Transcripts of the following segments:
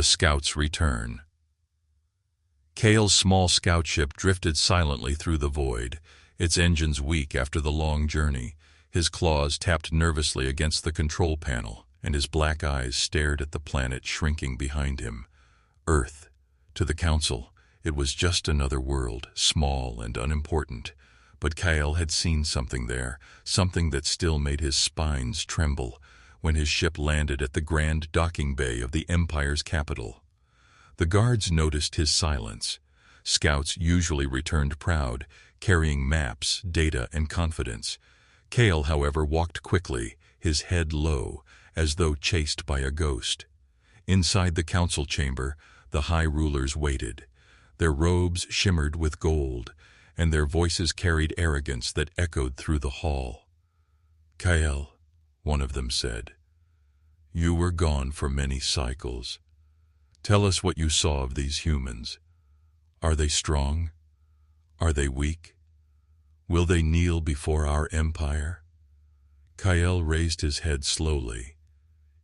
The Scout's Return. Kale's small scout ship drifted silently through the void, its engines weak after the long journey. His claws tapped nervously against the control panel, and his black eyes stared at the planet shrinking behind him. Earth. To the Council, it was just another world, small and unimportant. But Kale had seen something there, something that still made his spines tremble, when his ship landed at the grand docking bay of the Empire's capital. The guards noticed his silence. Scouts usually returned proud, carrying maps, data, and confidence. Kale, however, walked quickly, his head low, as though chased by a ghost. Inside the council chamber, the high rulers waited. Their robes shimmered with gold, and their voices carried arrogance that echoed through the hall. "Kale," one of them said, "you were gone for many cycles. Tell us what you saw of these humans. Are they strong? Are they weak? Will they kneel before our empire?" Kale raised his head slowly.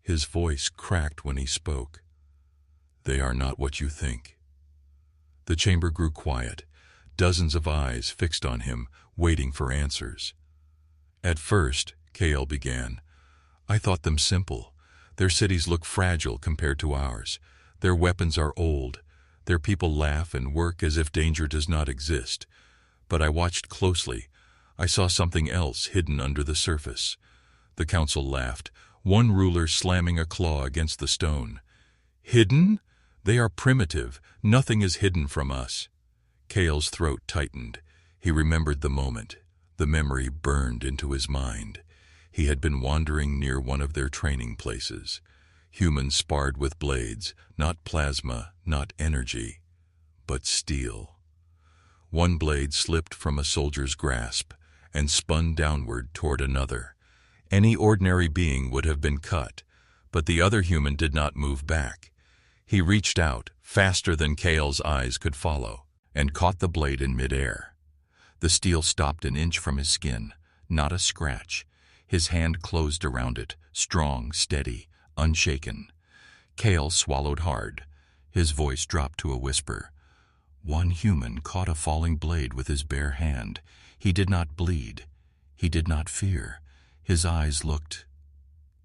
His voice cracked when he spoke. "They are not what you think." The chamber grew quiet, dozens of eyes fixed on him, waiting for answers. "At first," Kale began, "I thought them simple. Their cities look fragile compared to ours. Their weapons are old. Their people laugh and work as if danger does not exist. But I watched closely. I saw something else hidden under the surface." The council laughed, one ruler slamming a claw against the stone. "Hidden? They are primitive. Nothing is hidden from us." Kale's throat tightened. He remembered the moment. The memory burned into his mind. He had been wandering near one of their training places. Humans sparred with blades, not plasma, not energy, but steel. One blade slipped from a soldier's grasp and spun downward toward another. Any ordinary being would have been cut, but the other human did not move back. He reached out, faster than Kale's eyes could follow, and caught the blade in midair. The steel stopped an inch from his skin, not a scratch. His hand closed around it, strong, steady, unshaken. Kale swallowed hard. His voice dropped to a whisper. One human caught a falling blade with his bare hand. He did not bleed. He did not fear. His eyes looked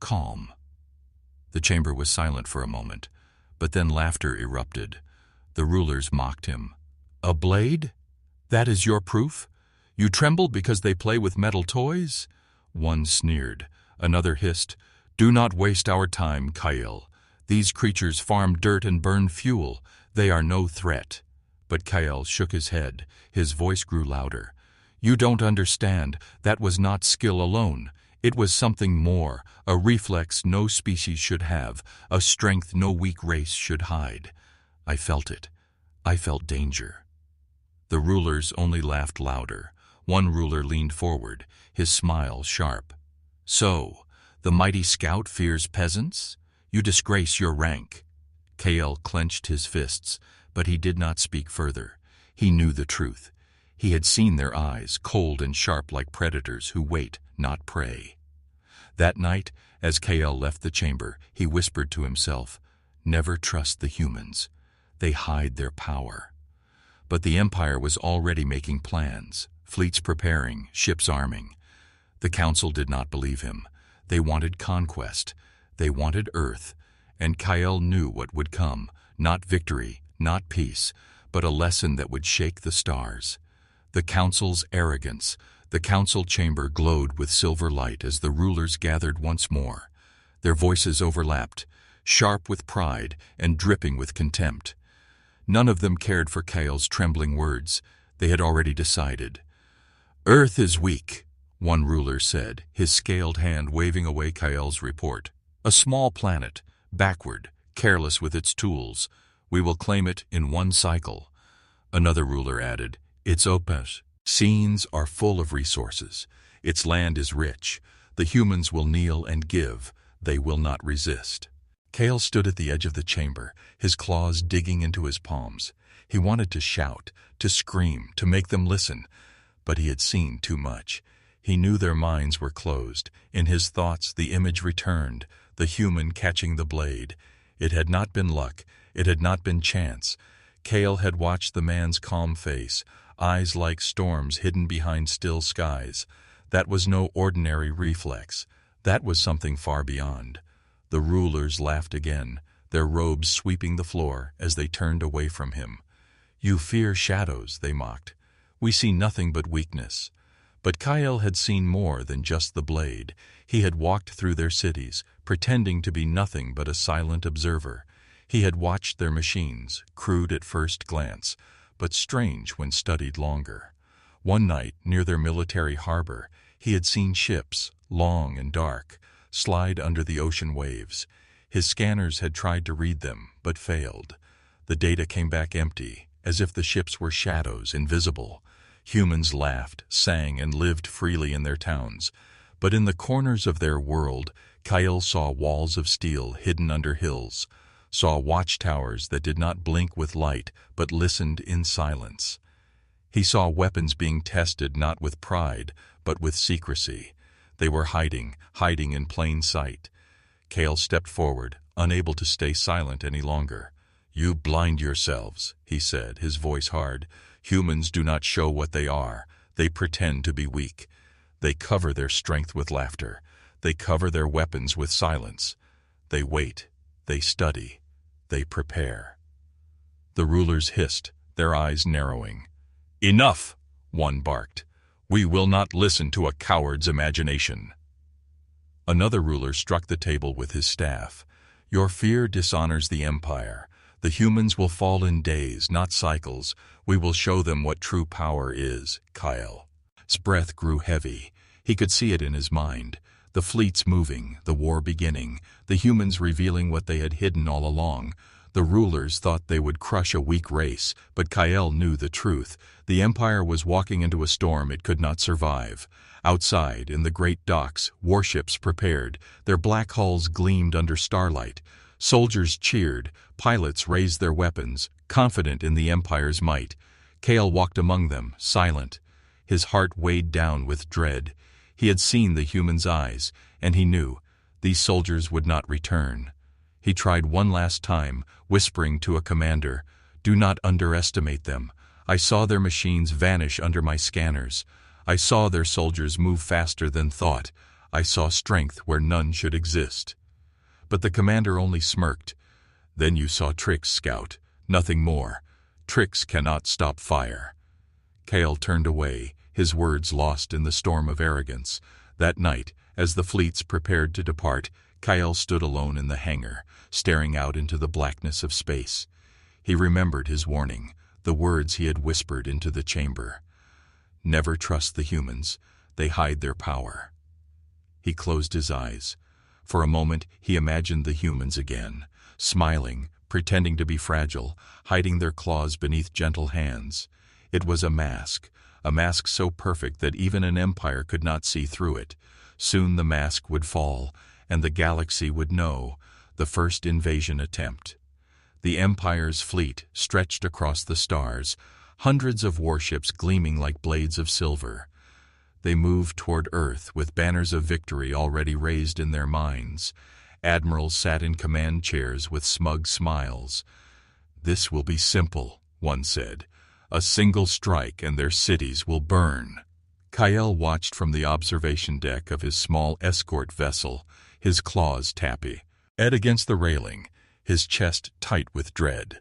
calm. The chamber was silent for a moment, but then laughter erupted. The rulers mocked him. "A blade? That is your proof? You tremble because they play with metal toys?" One sneered. Another hissed, "Do not waste our time, Kale. These creatures farm dirt and burn fuel. They are no threat." But Kale shook his head. His voice grew louder. "You don't understand. That was not skill alone. It was something more, a reflex no species should have, a strength no weak race should hide. I felt it. I felt danger." The rulers only laughed louder. One ruler leaned forward, his smile sharp. "So, the mighty scout fears peasants? You disgrace your rank." Kale clenched his fists, but he did not speak further. He knew the truth. He had seen their eyes, cold and sharp like predators who wait, not prey. That night, as Kale left the chamber, he whispered to himself, "Never trust the humans. They hide their power." But the Empire was already making plans, fleets preparing, ships arming. The Council did not believe him. They wanted conquest. They wanted Earth. And Kale knew what would come, not victory, not peace, but a lesson that would shake the stars. The Council's arrogance. The council chamber glowed with silver light as the rulers gathered once more. Their voices overlapped, sharp with pride and dripping with contempt. None of them cared for Kale's trembling words. They had already decided. "Earth is weak," one ruler said, his scaled hand waving away Kale's report. "A small planet, backward, careless with its tools. We will claim it in one cycle." Another ruler added, "Its opus. Scenes are full of resources. Its land is rich. The humans will kneel and give. They will not resist." Kale stood at the edge of the chamber, his claws digging into his palms. He wanted to shout, to scream, to make them listen, but he had seen too much. He knew their minds were closed. In his thoughts the image returned, the human catching the blade. It had not been luck. It had not been chance. Cale had watched the man's calm face, eyes like storms hidden behind still skies. That was no ordinary reflex. That was something far beyond. The rulers laughed again, their robes sweeping the floor as they turned away from him. "You fear shadows," they mocked. "We see nothing but weakness." But Kyle had seen more than just the blade. He had walked through their cities, pretending to be nothing but a silent observer. He had watched their machines, crude at first glance, but strange when studied longer. One night, near their military harbor, he had seen ships, long and dark, slide under the ocean waves. His scanners had tried to read them, but failed. The data came back empty, as if the ships were shadows, invisible. Humans laughed, sang, and lived freely in their towns. But in the corners of their world, Kyle saw walls of steel hidden under hills, saw watchtowers that did not blink with light, but listened in silence. He saw weapons being tested not with pride, but with secrecy. They were hiding in plain sight. Cale stepped forward, unable to stay silent any longer. "You blind yourselves," he said, his voice hard. "Humans do not show what they are. They pretend to be weak. They cover their strength with laughter. They cover their weapons with silence. They wait. They study. They prepare." The rulers hissed, their eyes narrowing. "Enough!" one barked. "We will not listen to a coward's imagination." Another ruler struck the table with his staff. "Your fear dishonors the Empire. The humans will fall in days, not cycles. We will show them what true power is." Kyle's breath grew heavy. He could see it in his mind. The fleets moving, the war beginning, the humans revealing what they had hidden all along. The rulers thought they would crush a weak race, but Kyle knew the truth. The Empire was walking into a storm it could not survive. Outside, in the great docks, warships prepared. Their black hulls gleamed under starlight. Soldiers cheered, pilots raised their weapons, confident in the Empire's might. Cale walked among them, silent. His heart weighed down with dread. He had seen the humans' eyes, and he knew these soldiers would not return. He tried one last time, whispering to a commander, "Do not underestimate them. I saw their machines vanish under my scanners. I saw their soldiers move faster than thought. I saw strength where none should exist." But the commander only smirked. "Then you saw tricks, Scout. Nothing more. Tricks cannot stop fire." Cale turned away, his words lost in the storm of arrogance. That night, as the fleets prepared to depart, Kyle stood alone in the hangar, staring out into the blackness of space. He remembered his warning, the words he had whispered into the chamber. "Never trust the humans. They hide their power." He closed his eyes. For a moment, he imagined the humans again, smiling, pretending to be fragile, hiding their claws beneath gentle hands. It was a mask so perfect that even an empire could not see through it. Soon the mask would fall, and the galaxy would know the first invasion attempt. The Empire's fleet stretched across the stars, hundreds of warships gleaming like blades of silver. They moved toward Earth with banners of victory already raised in their minds. Admirals sat in command chairs with smug smiles. "This will be simple," one said. "A single strike and their cities will burn." Kyle watched from the observation deck of his small escort vessel, his claws tappy. Ed against the railing, his chest tight with dread.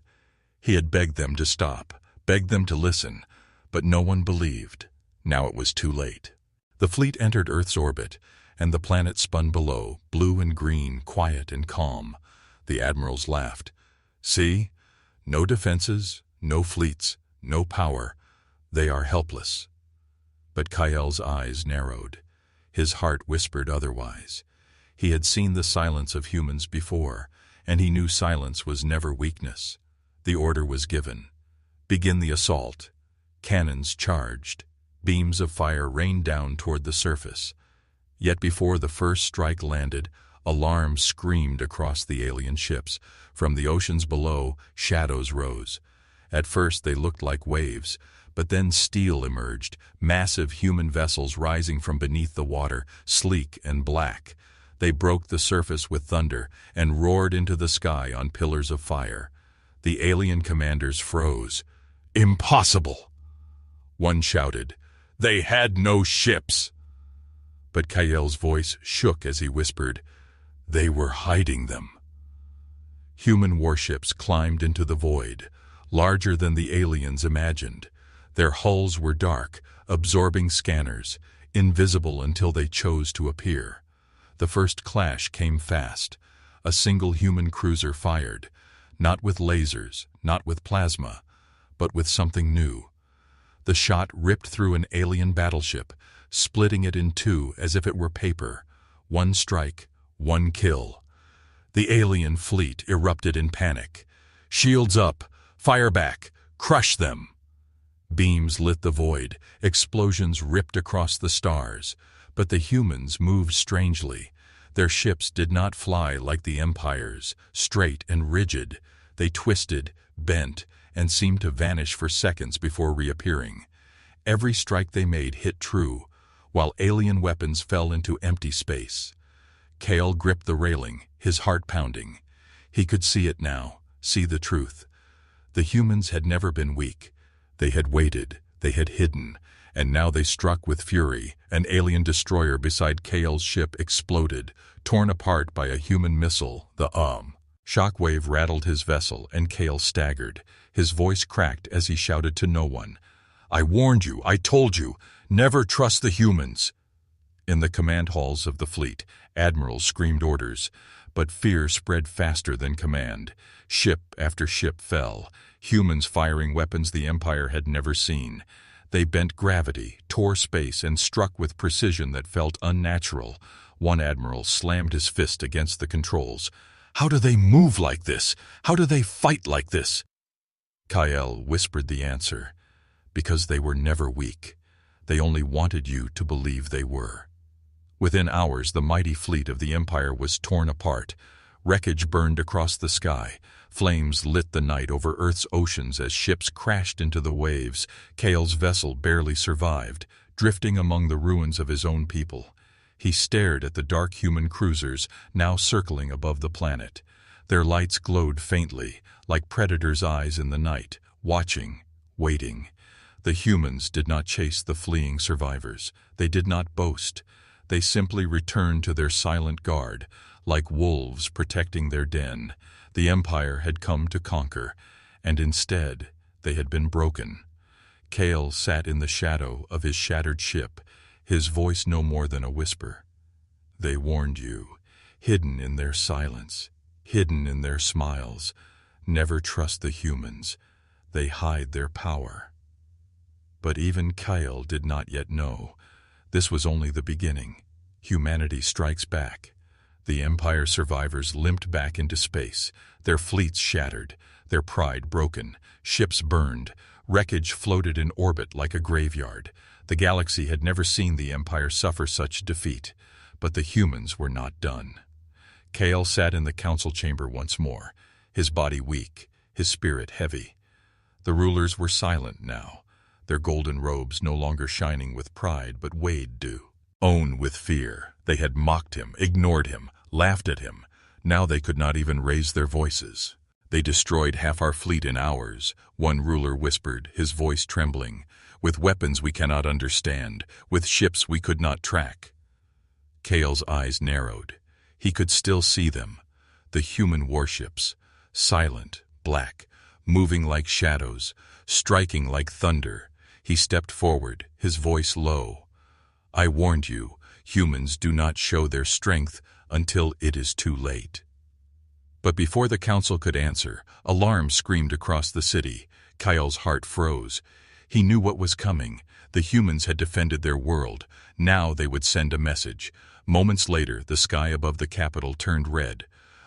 He had begged them to stop, begged them to listen, but no one believed. Now it was too late. The fleet entered Earth's orbit, and the planet spun below, blue and green, quiet and calm. The admirals laughed. "See? No defenses, no fleets, no power. They are helpless." But Kyle's eyes narrowed. His heart whispered otherwise. He had seen the silence of humans before, and he knew silence was never weakness. The order was given. Begin the assault. Cannons charged. Beams of fire rained down toward the surface. Yet before the first strike landed, alarms screamed across the alien ships. From the oceans below, shadows rose. At first they looked like waves, but then steel emerged, massive human vessels rising from beneath the water, sleek and black. They broke the surface with thunder and roared into the sky on pillars of fire. The alien commanders froze. "Impossible!" One shouted, "They had no ships!" But Kael's voice shook as he whispered, "They were hiding them." Human warships climbed into the void, larger than the aliens imagined. Their hulls were dark, absorbing scanners, invisible until they chose to appear. The first clash came fast. A single human cruiser fired, not with lasers, not with plasma, but with something new. The shot ripped through an alien battleship, splitting it in two as if it were paper. One strike, one kill. The alien fleet erupted in panic. "Shields up! Fire back! Crush them!" Beams lit the void. Explosions ripped across the stars. But the humans moved strangely. Their ships did not fly like the Empire's, straight and rigid. They twisted, bent, and seemed to vanish for seconds before reappearing. Every strike they made hit true, while alien weapons fell into empty space. Kael gripped the railing, his heart pounding. He could see it now, see the truth. The humans had never been weak. They had waited, they had hidden, and now they struck with fury. An alien destroyer beside Kael's ship exploded, torn apart by a human missile, the Shockwave rattled his vessel, and Kael staggered. His voice cracked as he shouted to no one, "I warned you, I told you, never trust the humans." In the command halls of the fleet, admirals screamed orders, but fear spread faster than command. Ship after ship fell, humans firing weapons the Empire had never seen. They bent gravity, tore space, and struck with precision that felt unnatural. One admiral slammed his fist against the controls. "How do they move like this? How do they fight like this?" Kael whispered the answer. Because they were never weak. They only wanted you to believe they were. Within hours, the mighty fleet of the Empire was torn apart. Wreckage burned across the sky. Flames lit the night over Earth's oceans as ships crashed into the waves. Kael's vessel barely survived, drifting among the ruins of his own people. He stared at the dark human cruisers now circling above the planet. Their lights glowed faintly, like predators' eyes in the night, watching, waiting. The humans did not chase the fleeing survivors. They did not boast. They simply returned to their silent guard, like wolves protecting their den. The Empire had come to conquer, and instead they had been broken. Kael sat in the shadow of his shattered ship, his voice no more than a whisper. They warned you, hidden in their silence, hidden in their smiles. Never trust the humans. They hide their power. But even Kael did not yet know. This was only the beginning. Humanity strikes back. The Empire survivors limped back into space, their fleets shattered, their pride broken, ships burned, wreckage floated in orbit like a graveyard. The galaxy had never seen the Empire suffer such defeat, but the humans were not done. Kael sat in the council chamber once more, his body weak, his spirit heavy. The rulers were silent now, their golden robes no longer shining with pride but weighed dew. Own with fear. They had mocked him, ignored him, laughed at him. Now they could not even raise their voices. "They destroyed half our fleet in hours," one ruler whispered, his voice trembling. "With weapons we cannot understand, with ships we could not track." Kael's eyes narrowed. He could still see them. The human warships, silent, black, moving like shadows, striking like thunder. He stepped forward, his voice low. "I warned you, humans do not show their strength until it is too late." But before the council could answer, alarm screamed across the city. Kael's heart froze. He knew what was coming. The humans had defended their world. Now they would send a message. Moments later, the sky above the capital turned red.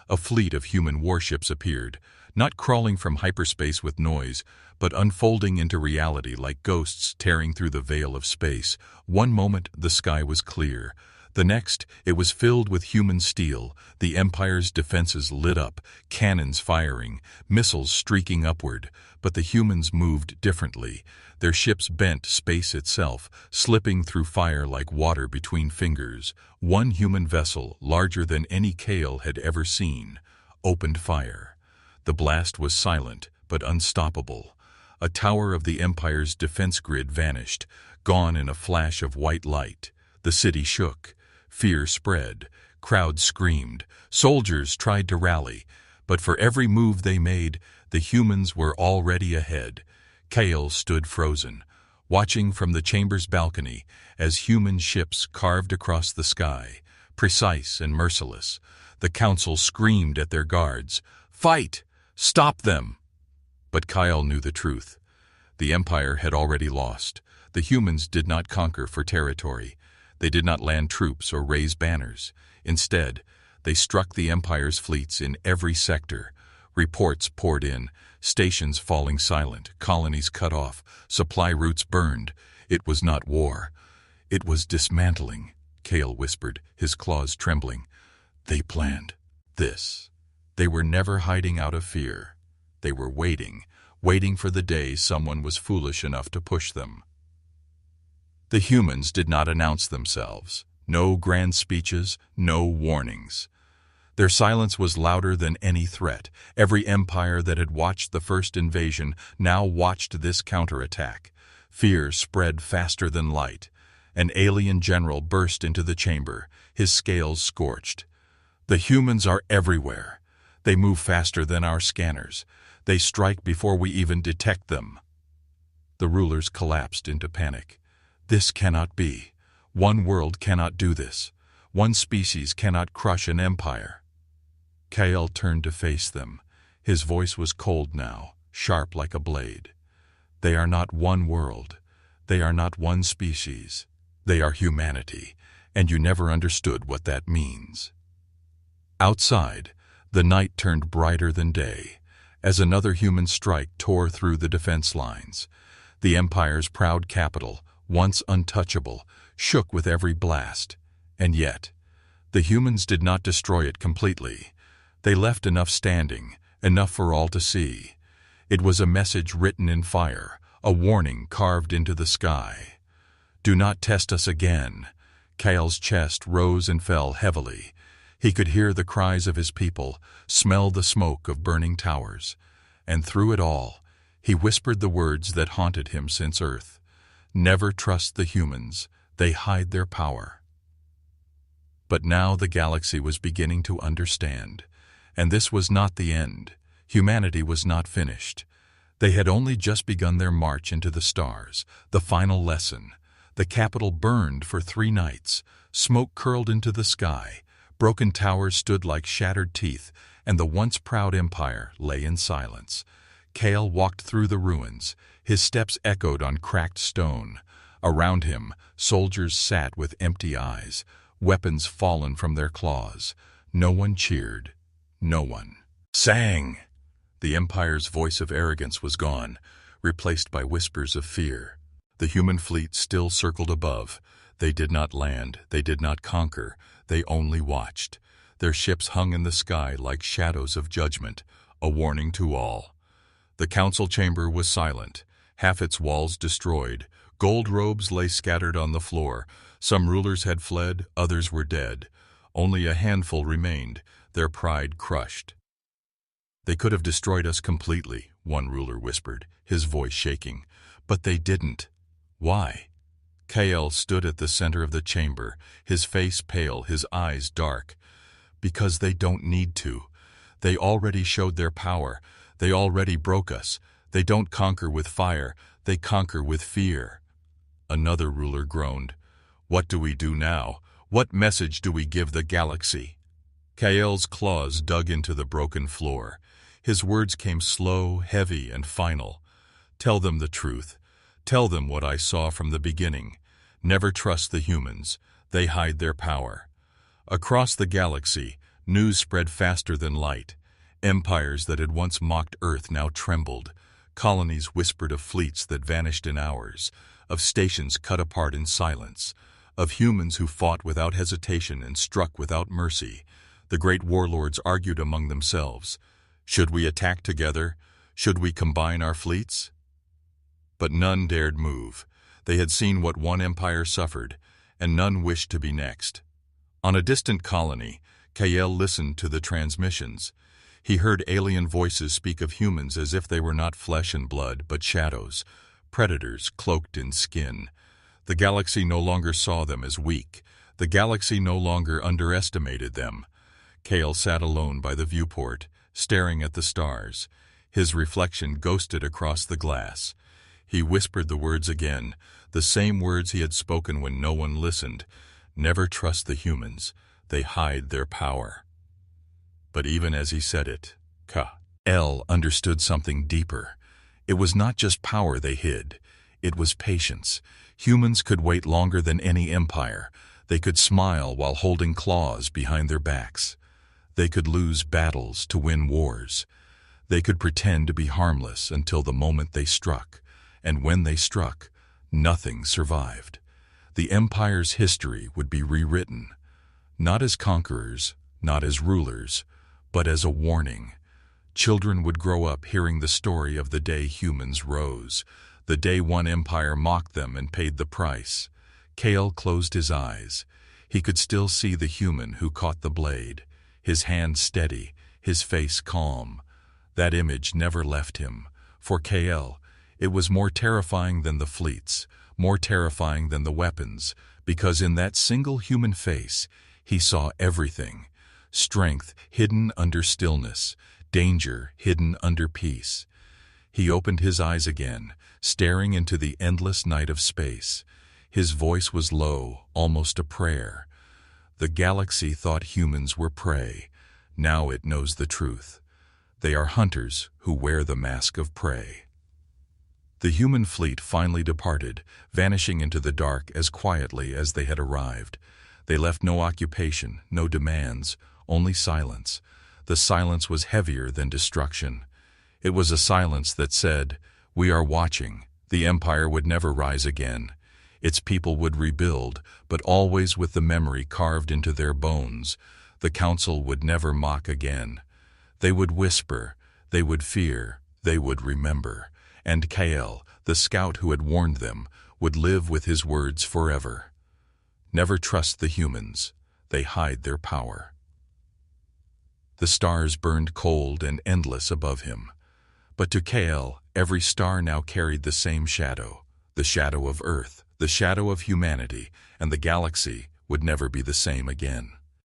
A fleet of human warships appeared, not crawling from hyperspace with noise, but unfolding into reality like ghosts tearing through the veil of space. One moment, the sky was clear. The next, it was filled with human steel. The Empire's defenses lit up, cannons firing, missiles streaking upward. But the humans moved differently. Their ships bent space itself, slipping through fire like water between fingers. One human vessel, larger than any Kael had ever seen, opened fire. The blast was silent, but unstoppable. A tower of the Empire's defense grid vanished, gone in a flash of white light. The city shook. Fear spread. Crowds screamed. Soldiers tried to rally. But for every move they made, the humans were already ahead. Kale stood frozen, watching from the chamber's balcony as human ships carved across the sky, precise and merciless. The council screamed at their guards, "Fight! Stop them!" But Kyle knew the truth. The Empire had already lost. The humans did not conquer for territory. They did not land troops or raise banners. Instead, they struck the Empire's fleets in every sector. Reports poured in, stations falling silent, colonies cut off, supply routes burned. It was not war. It was dismantling, Kale whispered, his claws trembling. They planned this. They were never hiding out of fear. They were waiting for the day someone was foolish enough to push them. The humans did not announce themselves. No grand speeches, no warnings. Their silence was louder than any threat. Every empire that had watched the first invasion now watched this counterattack. Fear spread faster than light. An alien general burst into the chamber, his scales scorched. The humans are everywhere. They move faster than our scanners. They strike before we even detect them. The rulers collapsed into panic. This cannot be. One world cannot do this. One species cannot crush an empire. Kael turned to face them. His voice was cold now, sharp like a blade. They are not one world. They are not one species. They are humanity, and you never understood what that means. Outside, the night turned brighter than day, as another human strike tore through the defense lines. The Empire's proud capital, once untouchable, shook with every blast. And yet, the humans did not destroy it completely. They left enough standing, enough for all to see. It was a message written in fire, a warning carved into the sky. Do not test us again. Kael's chest rose and fell heavily. He could hear the cries of his people, smell the smoke of burning towers. And through it all, he whispered the words that haunted him since Earth. Never trust the humans. They hide their power. But now the galaxy was beginning to understand. And this was not the end. Humanity was not finished. They had only just begun their march into the stars, the final lesson. The capital burned for 3 nights. Smoke curled into the sky. Broken towers stood like shattered teeth, and the once proud empire lay in silence. Kael walked through the ruins. His steps echoed on cracked stone. Around him, soldiers sat with empty eyes, weapons fallen from their claws. No one cheered. No one sang. The Empire's voice of arrogance was gone, replaced by whispers of fear. The human fleet still circled above. They did not land, they did not conquer, they only watched. Their ships hung in the sky like shadows of judgment, a warning to all. The council chamber was silent, half its walls destroyed. Gold robes lay scattered on the floor. Some rulers had fled, others were dead. Only a handful remained, their pride crushed. They could have destroyed us completely, one ruler whispered, his voice shaking. But they didn't. Why? Kael stood at the center of the chamber, his face pale, his eyes dark. Because they don't need to. They already showed their power. They already broke us. They don't conquer with fire. They conquer with fear. Another ruler groaned. What do we do now? What message do we give the galaxy? Kael's claws dug into the broken floor. His words came slow, heavy, and final. Tell them the truth. Tell them what I saw from the beginning. Never trust the humans. They hide their power. Across the galaxy, news spread faster than light. Empires that had once mocked Earth now trembled. Colonies whispered of fleets that vanished in hours, of stations cut apart in silence, of humans who fought without hesitation and struck without mercy. The great warlords argued among themselves. Should we attack together? Should we combine our fleets? But none dared move. They had seen what one empire suffered, and none wished to be next. On a distant colony, Kael listened to the transmissions. He heard alien voices speak of humans as if they were not flesh and blood, but shadows, predators cloaked in skin. The galaxy no longer saw them as weak. The galaxy no longer underestimated them. Kale sat alone by the viewport, staring at the stars. His reflection ghosted across the glass. He whispered the words again, the same words he had spoken when no one listened. Never trust the humans. They hide their power. But even as he said it, Kale understood something deeper. It was not just power they hid. It was patience. Humans could wait longer than any empire. They could smile while holding claws behind their backs. They could lose battles to win wars. They could pretend to be harmless until the moment they struck. And when they struck, nothing survived. The empire's history would be rewritten, not as conquerors, not as rulers, but as a warning. Children would grow up hearing the story of the day humans rose, the day one empire mocked them and paid the price. Kale closed his eyes. He could still see the human who caught the blade, his hand steady, his face calm. That image never left him. For Kale, it was more terrifying than the fleets, more terrifying than the weapons, because in that single human face, he saw everything. Strength hidden under stillness, danger hidden under peace. He opened his eyes again, staring into the endless night of space. His voice was low, almost a prayer. The galaxy thought humans were prey. Now it knows the truth. They are hunters who wear the mask of prey. The human fleet finally departed, vanishing into the dark as quietly as they had arrived. They left no occupation, no demands, only silence. The silence was heavier than destruction. It was a silence that said, "We are watching." The empire would never rise again. Its people would rebuild, but always with the memory carved into their bones. The council would never mock again. They would whisper, they would fear, they would remember. And Kale, the scout who had warned them, would live with his words forever. Never trust the humans. They hide their power. The stars burned cold and endless above him. But to Kale, every star now carried the same shadow, the shadow of Earth, the shadow of humanity, and the galaxy would never be the same again.